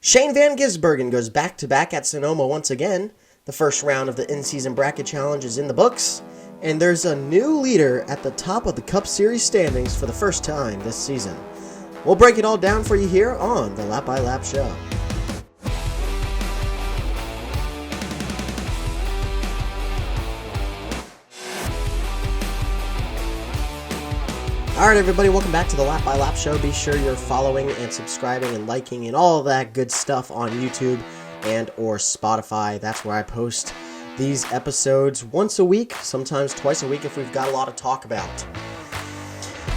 Shane Van Gisbergen goes back-to-back at Sonoma once again. The first round of the in-season bracket challenge is in the books, and there's a new leader at the top of the Cup Series standings for the first time this season. We'll break it all down for you here on the Lap by Lap Show. Alright everybody, welcome back to the Lap by Lap Show. Be sure you're following and subscribing and liking and all of that good stuff on YouTube and or Spotify. That's where I post these episodes once a week, sometimes twice a week if we've got a lot to talk about.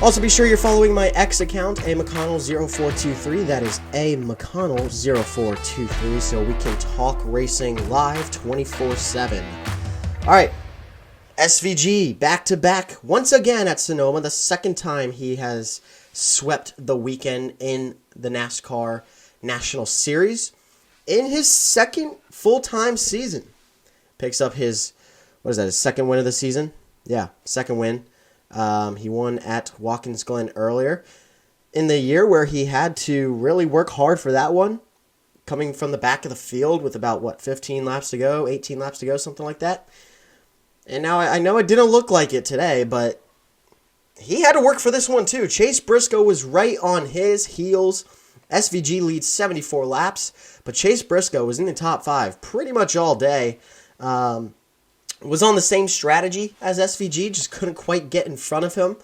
Also be sure you're following my X account, amcconnell0423. That is amcconnell0423, so we can talk racing live 24/7. Alright. SVG back-to-back once again at Sonoma, the second time he has swept the weekend in the NASCAR National Series in his second full-time season. Picks up his second win of the season? Yeah, second win. He won at Watkins Glen earlier in the year where he had to really work hard for that one, coming from the back of the field with about, 15 laps to go, 18 laps to go, something like that. And now I know it didn't look like it today, but he had to work for this one too. Chase Briscoe was right on his heels. SVG leads 74 laps, but Chase Briscoe was in the top 5 pretty much all day. Was on the same strategy as SVG, just couldn't quite get in front of him.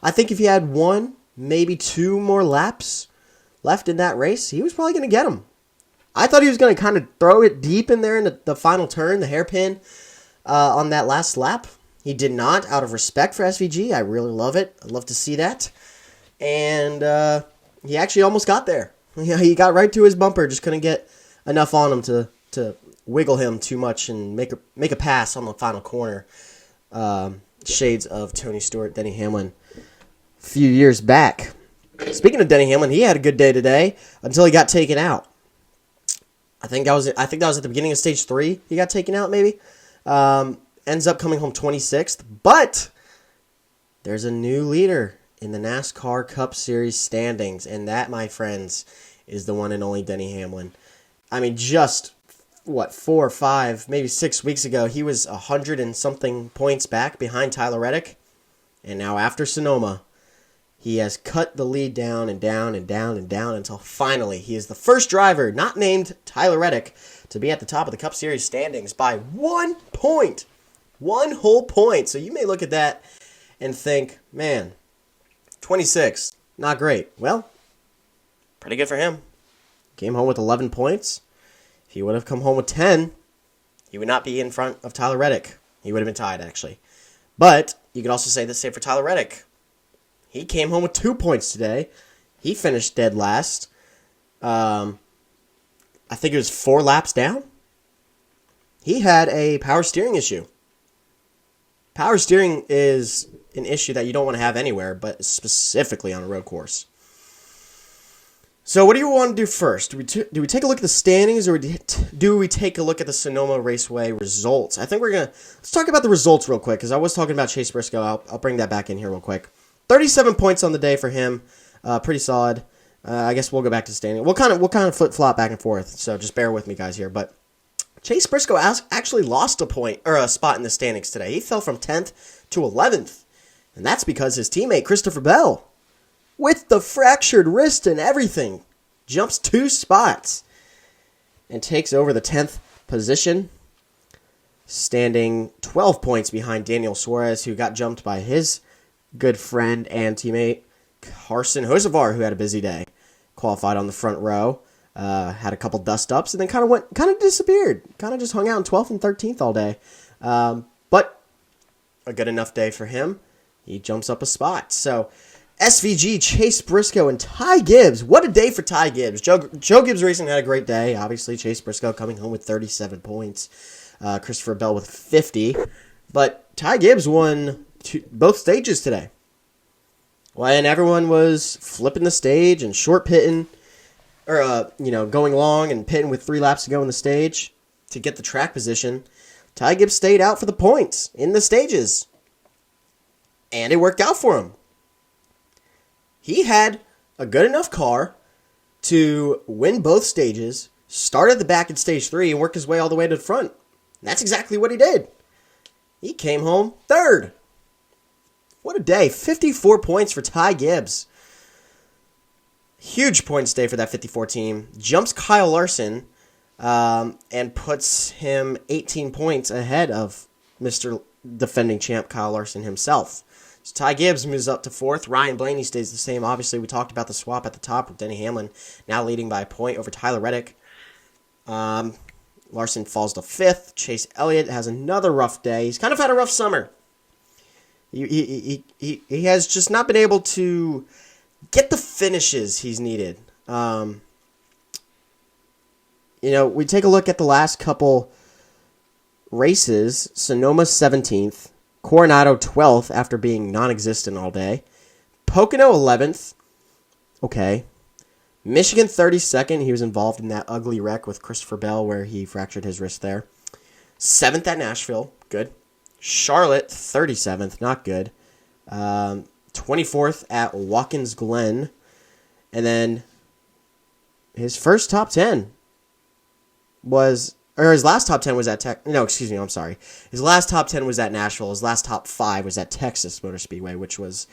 I think if he had one, maybe 2 more laps left in that race, he was probably going to get him. I thought he was going to kind of throw it deep in there in the final turn, the hairpin. On that last lap. He did not, out of respect for SVG. I really love it. I'd love to see that. And he actually almost got there. He got right to his bumper, just couldn't get enough on him to wiggle him too much and make a pass on the final corner. Shades of Tony Stewart, Denny Hamlin a few years back. Speaking of Denny Hamlin, he had a good day today until he got taken out. I think that was at the beginning of stage 3 he got taken out, maybe. Ends up coming home 26th, but there's a new leader in the NASCAR Cup Series standings, and that, my friends, is the one and only Denny Hamlin. I mean, just, 4 or 5, maybe 6 weeks ago, he was 100 and something points back behind Tyler Reddick, and now after Sonoma, he has cut the lead down and down and down and down until finally he is the first driver not named Tyler Reddick to be at the top of the Cup Series standings by 1 point. 1 whole point. So you may look at that and think, man, 26, not great. Well, pretty good for him. Came home with 11 points. If he would have come home with 10, he would not be in front of Tyler Reddick. He would have been tied, actually. But you could also say the same for Tyler Reddick. He came home with 2 points today. He finished dead last. I think it was 4 laps down. He had a power steering issue. Power steering is an issue that you don't want to have anywhere, but specifically on a road course. So what do you want to do first? Do we take a look at the standings, or do we take a look at the Sonoma Raceway results? I think let's talk about the results real quick, because I was talking about Chase Briscoe. I'll bring that back in here real quick. 37 points on the day for him. Pretty solid. I guess we'll go back to standing. We'll kind of flip-flop back and forth, so just bear with me, guys, here. But Chase Briscoe actually lost a spot in the standings today. He fell from 10th to 11th, and that's because his teammate, Christopher Bell, with the fractured wrist and everything, jumps 2 spots and takes over the 10th position, standing 12 points behind Daniel Suarez, who got jumped by his good friend and teammate, Carson Hocevar, who had a busy day. Qualified on the front row, had a couple dust-ups, and then kind of disappeared. Kind of just hung out in 12th and 13th all day. But a good enough day for him. He jumps up a spot. So, SVG, Chase Briscoe, and Ty Gibbs. What a day for Ty Gibbs. Joe Gibbs Racing had a great day. Obviously, Chase Briscoe coming home with 37 points. Christopher Bell with 50. But Ty Gibbs won both stages today. When everyone was flipping the stage and short pitting, or going long and pitting with 3 laps to go in the stage to get the track position, Ty Gibbs stayed out for the points in the stages. And it worked out for him. He had a good enough car to win both stages, start at the back in stage 3, and work his way all the way to the front. And that's exactly what he did. He came home third. What a day. 54 points for Ty Gibbs. Huge points day for that 54 team. Jumps Kyle Larson and puts him 18 points ahead of Mr. defending champ Kyle Larson himself. So Ty Gibbs moves up to 4th. Ryan Blaney stays the same. Obviously, we talked about the swap at the top with Denny Hamlin now leading by a point over Tyler Reddick. Larson falls to 5th. Chase Elliott has another rough day. He's kind of had a rough summer. He has just not been able to get the finishes he's needed. We take a look at the last couple races. Sonoma 17th. Coronado 12th after being non-existent all day. Pocono 11th. Okay. Michigan 32nd. He was involved in that ugly wreck with Christopher Bell where he fractured his wrist there. 7th at Nashville. Good. Charlotte 37th. Not good. 24th at Watkins Glen. And then his first top 10 was... Or his last top 10 was at His last top 10 was at Nashville. His last top 5 was at Texas Motor Speedway, which was,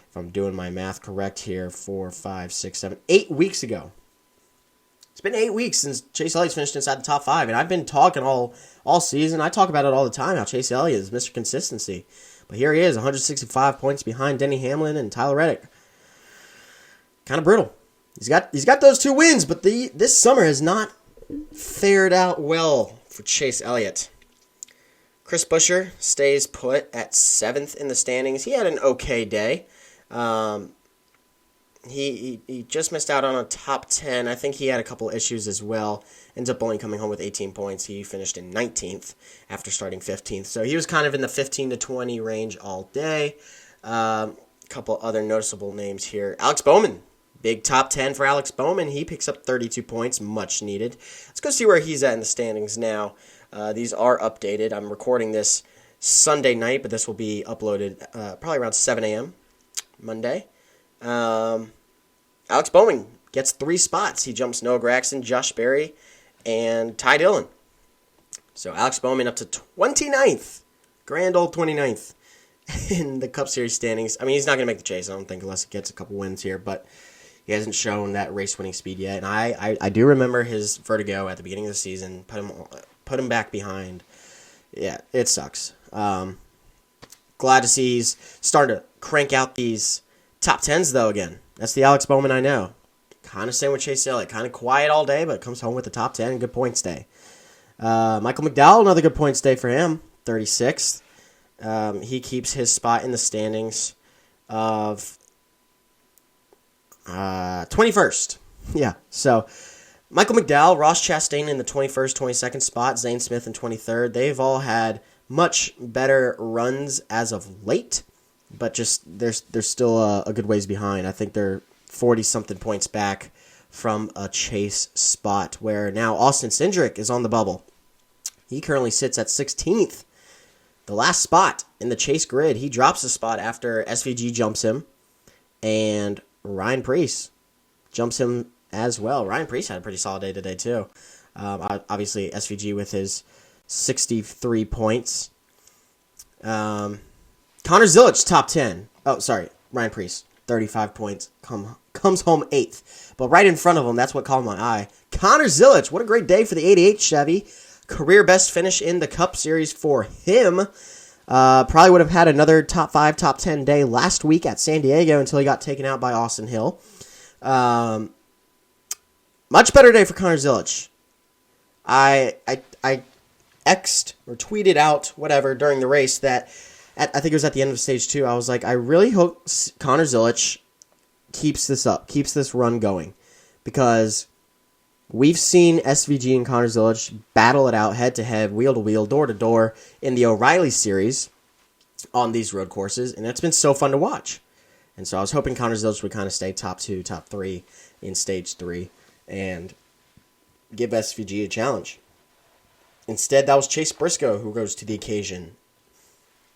if I'm doing my math correct here, 4, 5, 6, 7, 8 weeks ago. It's been 8 weeks since Chase Elliott's finished inside the top 5, and I've been talking all season. I talk about it all the time, how Chase Elliott is Mr. Consistency. But here he is, 165 points behind Denny Hamlin and Tyler Reddick. Kind of brutal. He's got those 2 wins, but this summer has not fared out well for Chase Elliott. Chris Buescher stays put at 7th in the standings. He had an okay day. He just missed out on a top 10. I think he had a couple issues as well. Ends up only coming home with 18 points. He finished in 19th after starting 15th. So he was kind of in the 15 to 20 range all day. Couple other noticeable names here. Alex Bowman. Big top 10 for Alex Bowman. He picks up 32 points, much needed. Let's go see where he's at in the standings now. These are updated. I'm recording this Sunday night, but this will be uploaded probably around 7 a.m. Monday. Alex Bowman gets 3 spots. He jumps Noah Gragson, Josh Berry, and Ty Dillon. So Alex Bowman up to 29th. Grand old 29th in the Cup Series standings. I mean, he's not going to make the chase, I don't think, unless he gets a couple wins here, but he hasn't shown that race-winning speed yet. And I do remember his vertigo at the beginning of the season, put him back behind. Yeah, it sucks. Glad to see he's starting to crank out these top 10s, though, again. That's the Alex Bowman I know. Kind of same with Chase Elliott. Kind of quiet all day, but comes home with the top 10 and good points day. Michael McDowell, another good points day for him, 36th. He keeps his spot in the standings of 21st. Yeah, so Michael McDowell, Ross Chastain in the 21st, 22nd spot, Zane Smith in 23rd. They've all had much better runs as of late, but just they're still a good ways behind. I think they're 40-something points back from a chase spot, where now Austin Cindric is on the bubble. He currently sits at 16th. The last spot in the chase grid. He drops a spot after SVG jumps him, and Ryan Preece jumps him as well. Ryan Preece had a pretty solid day today, too. Obviously, SVG with his 63 points. Connor Zilic, top 10. Oh, sorry, Ryan Preece, 35 points. Comes home 8th. But right in front of him, that's what caught my eye. Connor Zilic, what a great day for the 88 Chevy. Career best finish in the Cup Series for him. Probably would have had another top 5, top 10 day last week at San Diego until he got taken out by Austin Hill. Much better day for Connor Zilic. I X'd or tweeted out, whatever, during the race that, I think it was at the end of stage 2, I was like, I really hope Connor Zilic keeps this up, keeps this run going. Because we've seen SVG and Connor Zilic battle it out head-to-head, wheel-to-wheel, door-to-door in the O'Reilly Series on these road courses, and it's been so fun to watch. And so I was hoping Connor Zilic would kind of stay top 2, top 3 in Stage 3 and give SVG a challenge. Instead, that was Chase Briscoe who rose to the occasion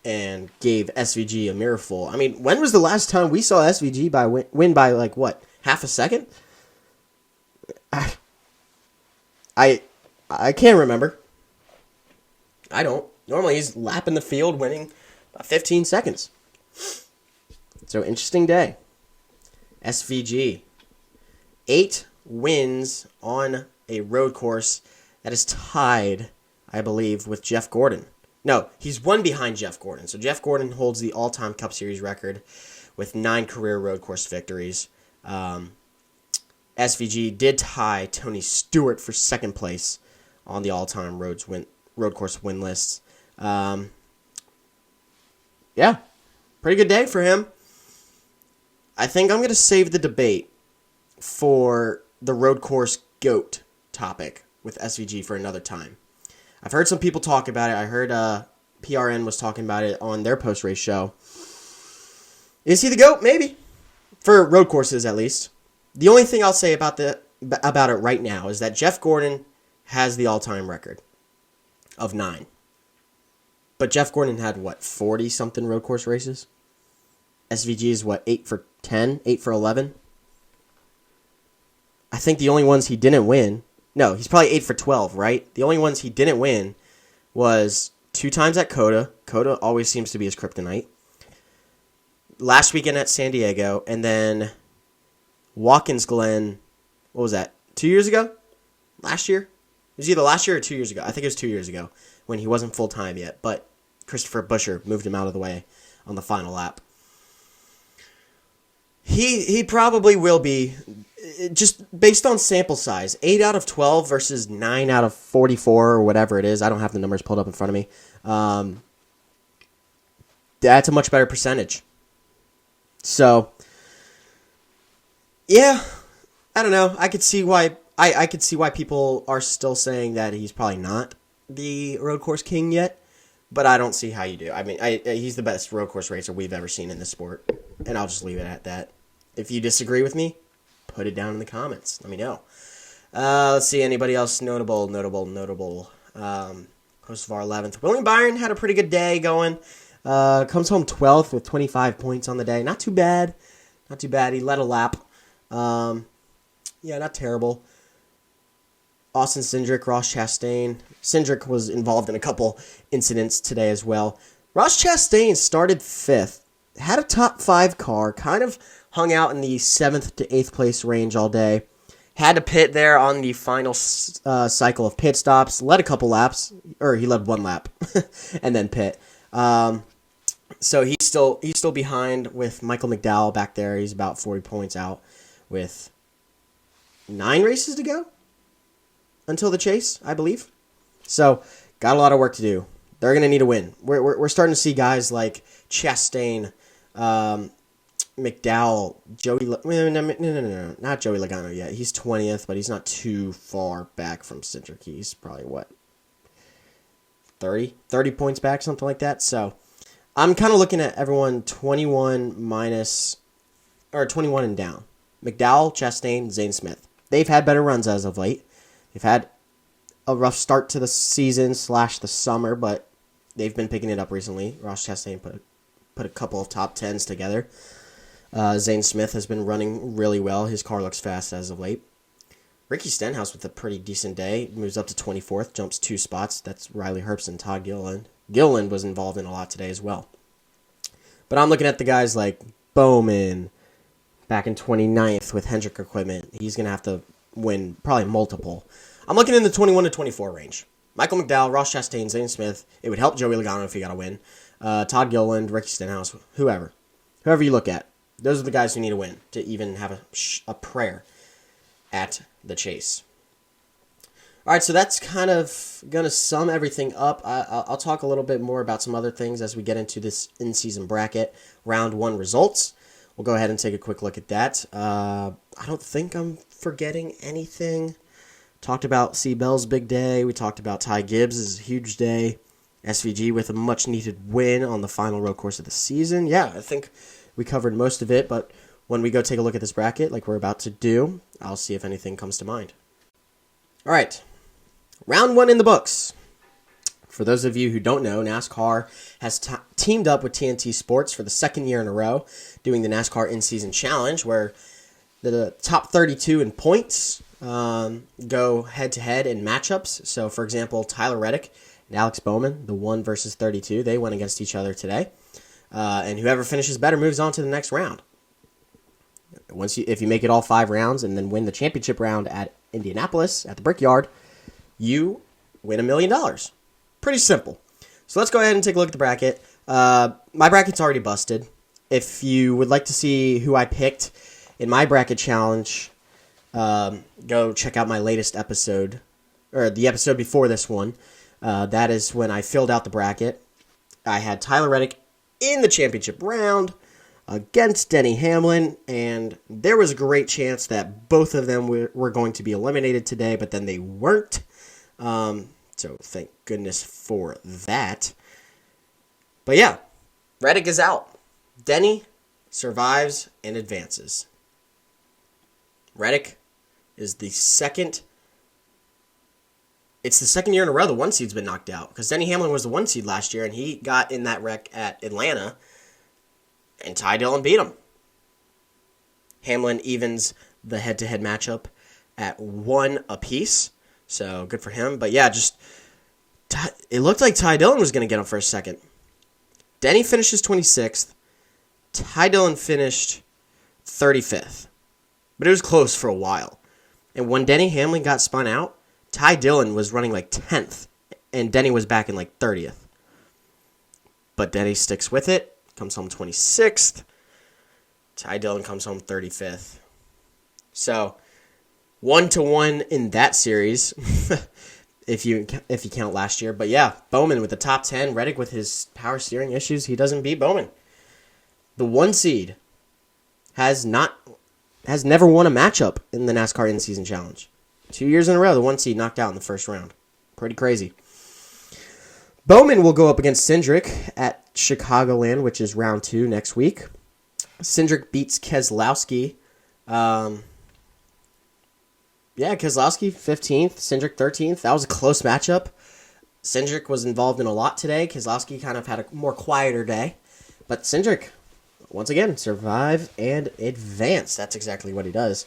and gave SVG a mirrorful. I mean, when was the last time we saw SVG win by, like, what, half a second? I can't remember. I don't. Normally he's lapping the field, winning about 15 seconds. So, interesting day. SVG. 8 wins on a road course that is tied, I believe, with Jeff Gordon. No, he's one behind Jeff Gordon. So Jeff Gordon holds the all-time Cup Series record with 9 career road course victories. SVG did tie Tony Stewart for second place on the all-time road course win list. Yeah, pretty good day for him. I think I'm going to save the debate for the road course GOAT topic with SVG for another time. I've heard some people talk about it. I heard PRN was talking about it on their post-race show. Is he the GOAT? Maybe. For road courses, at least. The only thing I'll say about it right now is that Jeff Gordon has the all-time record of 9. But Jeff Gordon had, 40-something road course races? SVG is, 8 for 10? 8 for 11? I think the only ones he didn't win... No, he's probably 8 for 12, right? The only ones he didn't win was 2 times at COTA. COTA always seems to be his kryptonite. Last weekend at San Diego, and then Watkins Glen, what was that, 2 years ago? Last year? It was either last year or 2 years ago. I think it was 2 years ago when he wasn't full-time yet, but Christopher Buescher moved him out of the way on the final lap. He probably will be, just based on sample size, 8 out of 12 versus 9 out of 44 or whatever it is. I don't have the numbers pulled up in front of me. That's a much better percentage. So, yeah, I don't know. I could see why I could see why people are still saying that he's probably not the road course king yet, but I don't see how you do. I mean, he's the best road course racer we've ever seen in this sport, and I'll just leave it at that. If you disagree with me, put it down in the comments. Let me know. Let's see, anybody else notable. Close of our 11th. William Byron had a pretty good day going. Comes home 12th with 25 points on the day. Not too bad. He led a lap. Yeah, not terrible. Austin Cindric, Ross Chastain. Cindric was involved in a couple incidents today as well. Ross Chastain started 5th. Had a top 5 car. Kind of hung out in the 7th to 8th place range all day. Had to pit there on the final cycle of pit stops. Led a couple laps. Or he led 1 lap. and then pit. So he's still behind with Michael McDowell back there. He's about 40 points out with 9 races to go until the chase, I believe. So got a lot of work to do. They're going to need a win. We're starting to see guys like Chastain, McDowell, Joey... No, not Joey Logano yet. He's 20th, but he's not too far back from Cindric. He's probably, 30 points back, something like that. So I'm kind of looking at everyone 21 and down. McDowell, Chastain, Zane Smith. They've had better runs as of late. They've had a rough start to the season / the summer, but they've been picking it up recently. Ross Chastain put a couple of top 10s together. Zane Smith has been running really well. His car looks fast as of late. Ricky Stenhouse with a pretty decent day. Moves up to 24th, jumps 2 spots. That's Riley Herbst and Todd Gilliland. Gilliland was involved in a lot today as well. But I'm looking at the guys like Bowman, back in 29th with Hendrick Equipment. He's going to have to win probably multiple. I'm looking in the 21 to 24 range. Michael McDowell, Ross Chastain, Zane Smith. It would help Joey Logano if he got a win. Todd Gilliland, Ricky Stenhouse, whoever you look at. Those are the guys who need a win to even have a prayer at the chase. All right, so that's kind of going to sum everything up. I'll talk a little bit more about some other things as we get into this in-season bracket, round 1 results. We'll go ahead and take a quick look at that. I don't think I'm forgetting anything. Talked about C. Bell's big day. We talked about Ty Gibbs' huge day. SVG with a much-needed win on the final road course of the season. Yeah, I think we covered most of it, but when we go take a look at this bracket like we're about to do, I'll see if anything comes to mind. All right, round 1 in the books. For those of you who don't know, NASCAR has teamed up with TNT Sports for the 2nd year in a row, doing the NASCAR In-Season Challenge, where the top 32 in points go head-to-head in matchups. So, for example, Tyler Reddick and Alex Bowman, the 1 versus 32, they went against each other today. And whoever finishes better moves on to the next round. If you make it all 5 rounds and then win the championship round at Indianapolis at the Brickyard, you win $1 million. Pretty simple. So let's go ahead and take a look at the bracket. My bracket's already busted. If you would like to see who I picked in my bracket challenge, go check out my latest episode, or the episode before this one. That is when I filled out the bracket. I had Tyler Reddick in the championship round against Denny Hamlin, and there was a great chance that both of them were going to be eliminated today, but then they weren't. So thank goodness for that. But yeah, Reddick is out. Denny survives and advances. Reddick is the second. It's the second year in a row the 1 seed's been knocked out, because Denny Hamlin was the 1 seed last year, and he got in that wreck at Atlanta, and Ty Dillon beat him. Hamlin evens the head-to-head matchup at 1 apiece, so good for him. But yeah, it looked like Ty Dillon was going to get him for a second. Denny finishes 26th. Ty Dillon finished 35th. But it was close for a while. And when Denny Hamlin got spun out, Ty Dillon was running like 10th, and Denny was back in like 30th. But Denny sticks with it, comes home 26th. Ty Dillon comes home 35th. So, 1-1 in that series, if you count last year. But yeah, Bowman with the top 10. Reddick with his power steering issues, he doesn't beat Bowman. The 1 seed has never won a matchup in the NASCAR in-season challenge. 2 years in a row, the 1 seed knocked out in the first round. Pretty crazy. Bowman will go up against Cindric at Chicagoland, which is round 2 next week. Cindric beats Keselowski. Keselowski 15th, Cindric 13th. That was a close matchup. Cindric was involved in a lot today. Keselowski kind of had a more quieter day. But Cindric, once again, survive and advance. That's exactly what he does.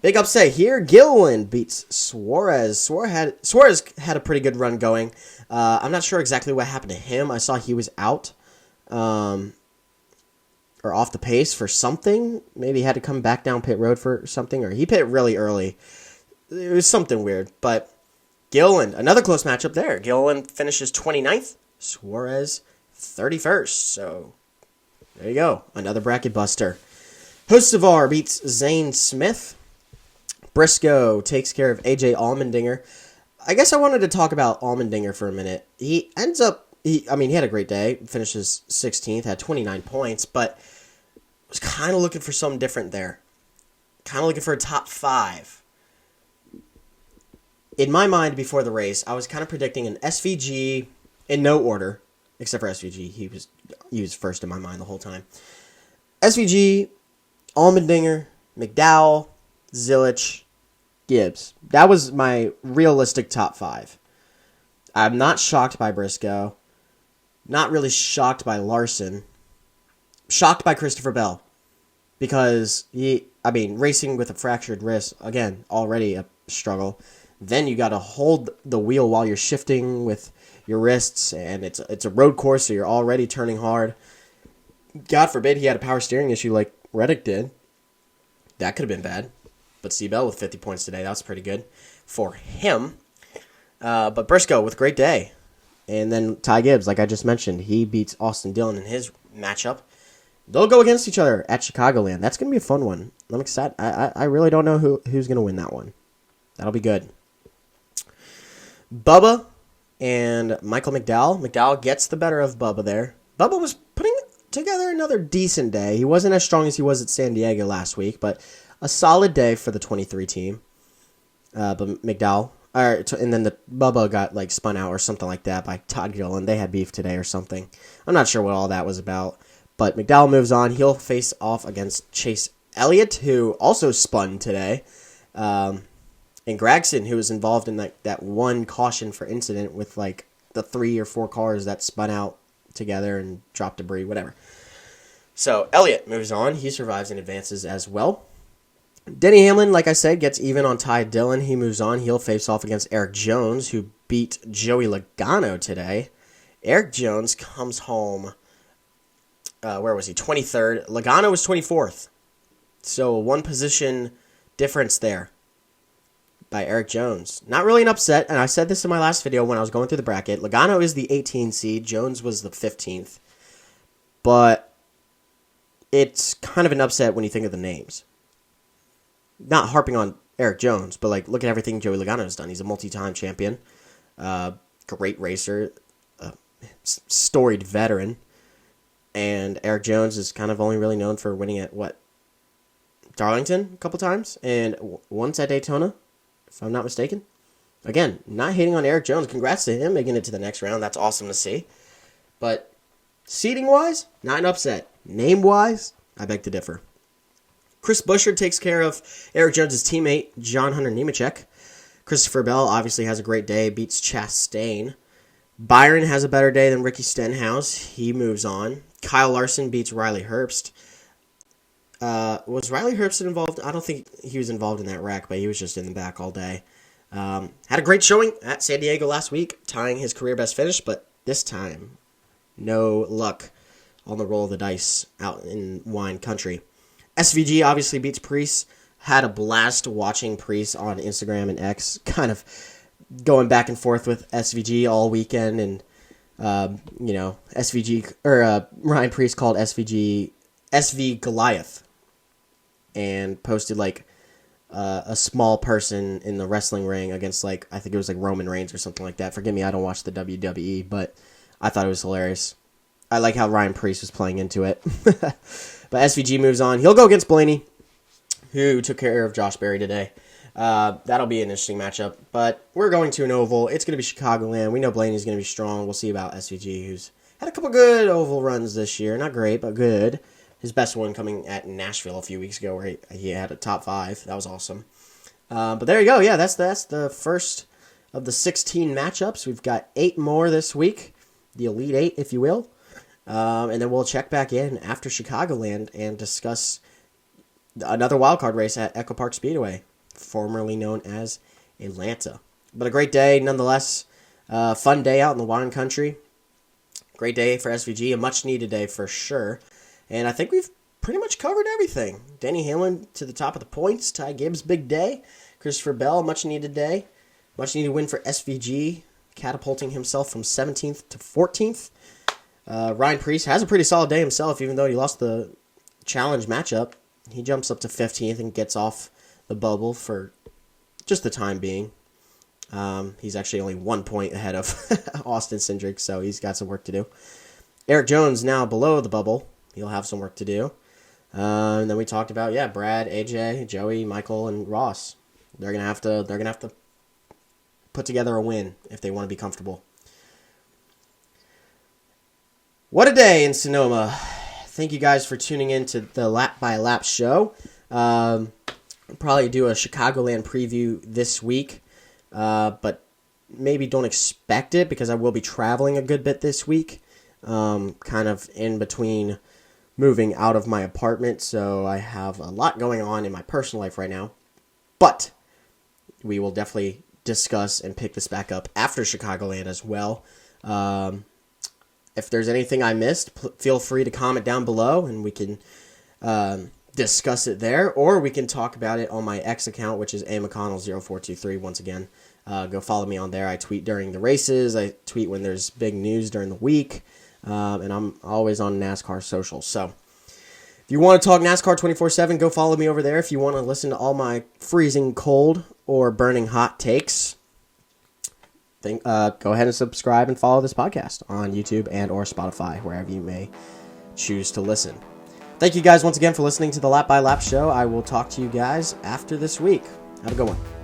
Big upset here. Gilliland beats Suarez. Suarez had a pretty good run going. I'm not sure exactly what happened to him. I saw he was out or off the pace for something. Maybe he had to come back down pit road for something, or he pit really early. It was something weird. But Gilliland, another close matchup there. Gilliland finishes 29th. Suarez 31st. So there you go. Another bracket buster. Hocevar beats Zane Smith. Briscoe takes care of AJ Allmendinger. I guess I wanted to talk about Allmendinger for a minute. He ends up, he had a great day. Finishes 16th, had 29 points, but was kind of looking for something different there. Kind of looking for a top 5. In my mind, before the race, I was kind of predicting an SVG in no order, except for SVG. He was first in my mind the whole time. SVG, Allmendinger, McDowell, Zilich, Gibbs. That was my realistic top 5. I'm not shocked by Briscoe. Not really shocked by Larson. Shocked by Christopher Bell. Because racing with a fractured wrist, again, already a struggle. Then you got to hold the wheel while you're shifting with your wrists, and it's a road course, so you're already turning hard. God forbid he had a power steering issue like Reddick did. That could have been bad. But Bell with 50 points today, that was pretty good for him. But Briscoe with a great day. And then Ty Gibbs, like I just mentioned, he beats Austin Dillon in his matchup. They'll go against each other at Chicagoland. That's going to be a fun one. I'm excited. I really don't know who's going to win that one. That'll be good. Bubba and Michael McDowell. McDowell gets the better of Bubba there. Bubba was putting together another decent day. He wasn't as strong as he was at San Diego last week, but a solid day for the 23 team. But McDowell, and then the Bubba got spun out or something like that by Todd Gilliland. They had beef today or something. I'm not sure what all that was about. But McDowell moves on. He'll face off against Chase Elliott, who also spun today. And Gragson, who was involved in that one caution for incident with the 3 or 4 cars that spun out together and dropped debris, whatever. So Elliott moves on. He survives and advances as well. Denny Hamlin, like I said, gets even on Ty Dillon. He moves on. He'll face off against Eric Jones, who beat Joey Logano today. Eric Jones comes home, where was he? 23rd. Logano was 24th. So one position difference there by Eric Jones. Not really an upset, and I said this in my last video when I was going through the bracket. Logano is the 18 seed. Jones was the 15th. But it's kind of an upset when you think of the names. Not harping on Eric Jones, but like look at everything Joey Logano has done. He's a multi-time champion, great racer, storied veteran, and Eric Jones is kind of only really known for winning at Darlington a couple times, and once at Daytona, if I'm not mistaken. Again, not hating on Eric Jones. Congrats to him making it to the next round. That's awesome to see. But seeding-wise, not an upset. Name-wise, I beg to differ. Chris Buescher takes care of Eric Jones' teammate, John Hunter Nemechek. Christopher Bell obviously has a great day, beats Chastain. Byron has a better day than Ricky Stenhouse. He moves on. Kyle Larson beats Riley Herbst. Was Riley Herbst involved? I don't think he was involved in that wreck, but he was just in the back all day. Had a great showing at San Diego last week, tying his career best finish, but this time, no luck on the roll of the dice out in wine country. SVG obviously beats Priest. Had a blast watching Priest on Instagram and X, kind of going back and forth with SVG all weekend, and SVG or Ryan Priest called SVG SV Goliath, and posted like a small person in the wrestling ring against I think it was Roman Reigns or something like that. Forgive me, I don't watch the WWE, but I thought it was hilarious. I like how Ryan Priest was playing into it. But SVG moves on. He'll go against Blaney, who took care of Josh Berry today. That'll be an interesting matchup. But we're going to an oval. It's going to be Chicagoland. We know Blaney's going to be strong. We'll see about SVG, who's had a couple good oval runs this year. Not great, but good. His best one coming at Nashville a few weeks ago, where he had a top 5. That was awesome. But there you go. Yeah, that's the first of the 16 matchups. We've got 8 more this week. The Elite 8, if you will. And then we'll check back in after Chicagoland and discuss another wildcard race at Echo Park Speedway, formerly known as Atlanta. But a great day, nonetheless. Fun day out in the wine country. Great day for SVG, a much-needed day for sure. And I think we've pretty much covered everything. Denny Hamlin to the top of the points. Ty Gibbs, big day. Christopher Bell, much-needed day. Much-needed win for SVG, catapulting himself from 17th to 14th. Ryan Priest has a pretty solid day himself, even though he lost the challenge matchup. He jumps up to 15th and gets off the bubble for just the time being. He's actually only 1 point ahead of Austin Cindric, so he's got some work to do. Eric Jones now below the bubble. He'll have some work to do. And then we talked about Brad, AJ, Joey, Michael, and Ross. They're gonna have to put together a win if they want to be comfortable. What a day in Sonoma. Thank you guys for tuning in to the Lap by Lap show. I'll probably do a Chicagoland preview this week, but maybe don't expect it because I will be traveling a good bit this week, kind of in between moving out of my apartment, so I have a lot going on in my personal life right now. But we will definitely discuss and pick this back up after Chicagoland as well. If there's anything I missed, feel free to comment down below, and we can discuss it there, or we can talk about it on my X account, which is amcconnell0423. Once again, go follow me on there. I tweet during the races. I tweet when there's big news during the week, and I'm always on NASCAR social. So if you want to talk NASCAR 24/7, go follow me over there. If you want to listen to all my freezing cold or burning hot takes, go ahead and subscribe and follow this podcast on YouTube and or Spotify, wherever you may choose to listen. Thank you guys once again for listening to the Lap by Lap show. I will talk to you guys after this week. Have a good one.